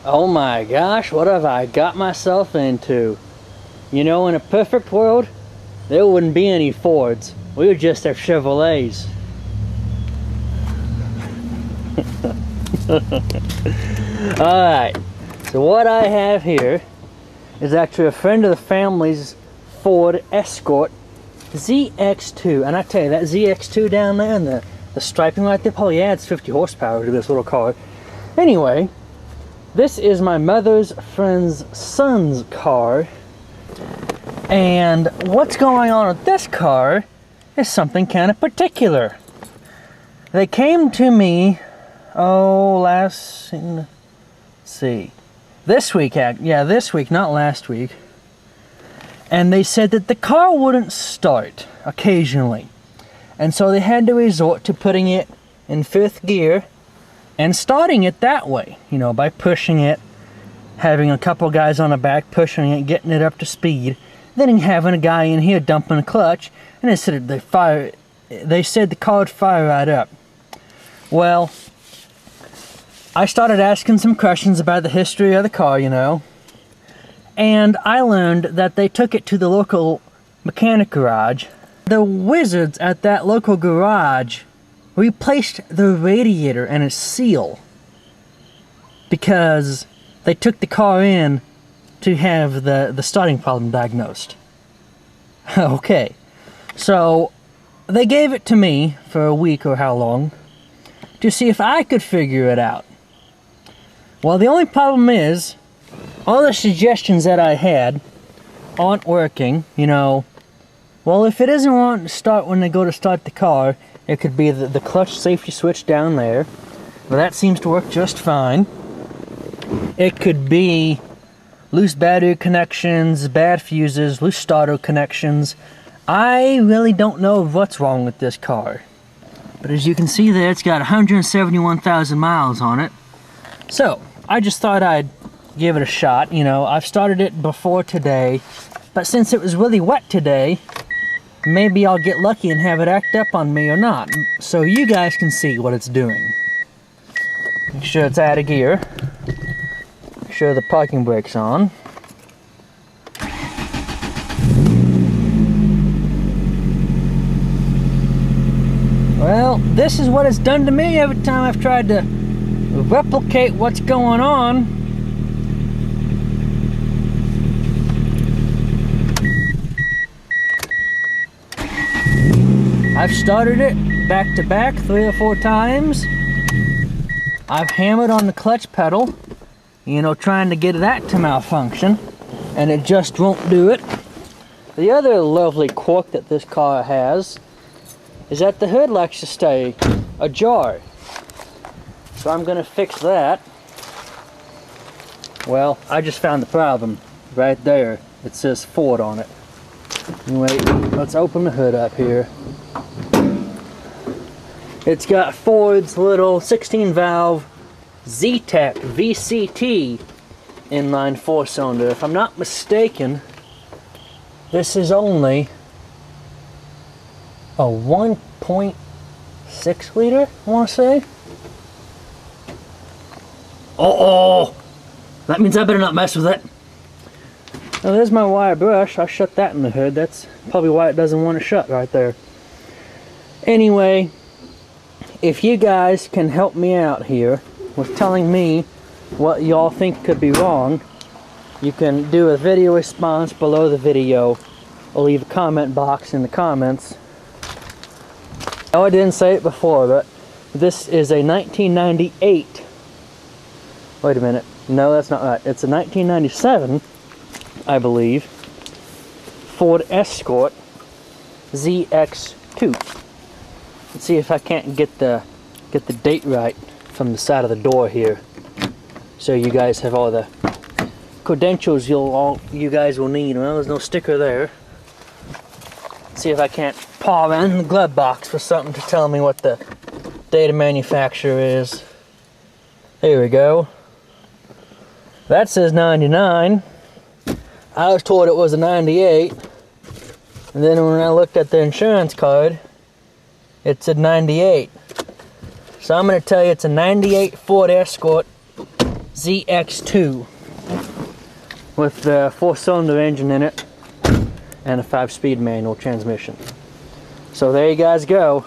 Oh my gosh, what have I got myself into? You know, in a perfect world, there wouldn't be any Fords. We would just have Chevrolets. Alright, so what I have here is actually a friend of the family's Ford Escort ZX2. And I tell you, that ZX2 down there and the striping right there probably adds 50 horsepower to this little car. Anyway, this is my mother's friend's son's car. And what's going on with this car is something kind of particular. They came to me, this week, not last week. And they said that the car wouldn't start occasionally. And so they had to resort to putting it in 5th gear and starting it that way, you know, by pushing it, having a couple guys on the back pushing it, getting it up to speed, then having a guy in here dumping the clutch, and they said the car would fire right up. Well, I started asking some questions about the history of the car, you know, and I learned that they took it to the local mechanic garage. The wizards at that local garage replaced the radiator and its seal because they took the car in to have the starting problem diagnosed. Okay, so they gave it to me for a week or how long to see if I could figure it out. Well, the only problem is all the suggestions that I had aren't working, you know. Well, if it isn't wanting to start when they go to start the car, it could be the clutch safety switch down there. Well, that seems to work just fine. It could be loose battery connections, bad fuses, loose starter connections. I really don't know what's wrong with this car. But as you can see there, it's got 171,000 miles on it. So, I just thought I'd give it a shot. You know, I've started it before today, but since it was really wet today, maybe I'll get lucky and have it act up on me or not, so you guys can see what it's doing. Make sure it's out of gear. Make sure the parking brake's on. Well, this is what it's done to me every time I've tried to replicate what's going on. I've started it back to back 3 or 4 times. I've hammered on the clutch pedal, you know, trying to get that to malfunction, and it just won't do it. The other lovely quirk that this car has is that the hood likes to stay ajar. So I'm going to fix that. Well, I just found the problem right there. It says Ford on it. Anyway, let's open the hood up here. It's got Ford's little 16-valve Z-Tech VCT inline 4-cylinder. If I'm not mistaken, this is only a 1.6 liter, I want to say. Uh-oh! That means I better not mess with it. Now there's my wire brush. I shut that in the hood. That's probably why it doesn't want to shut right there. Anyway, if you guys can help me out here with telling me what y'all think could be wrong, you can do a video response below the video or leave a comment box in the comments. I know I didn't say it before, but this is a 1998. Wait a minute. No, that's not right. It's a 1997, I believe, Ford Escort ZX2. Let's see if I can't get the date right from the side of the door here, so you guys have all the credentials you guys will need. Well, there's no sticker there. Let's see if I can't paw around in the glove box for something to tell me what the date of manufacture is. Here we go. That says 99. I was told it was a 98, and then when I looked at the insurance card, it said 98. So I'm going to tell you it's a 98 Ford Escort ZX2 with the 4-cylinder engine in it and a 5-speed manual transmission. So there you guys go.